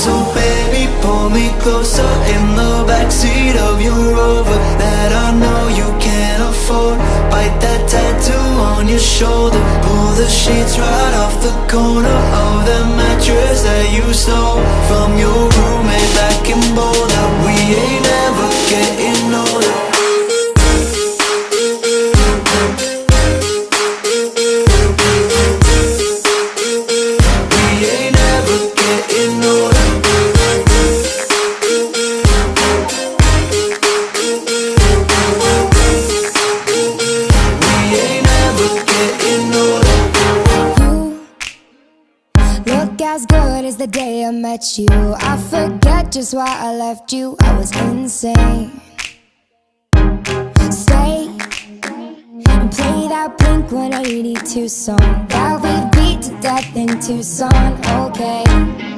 So baby, pull me closer in the backseat of your Rover that I know you can't afford. Bite that tattoo on your shoulder. Pull the sheets right off the corner of the mattress that you stole from your roommate back in Boulder. We ain't ever getting older. As good as the day I met you. I forget just why I left you. I was insane. Stay and play that Blink-182 song that we beat to death in Tucson. Okay.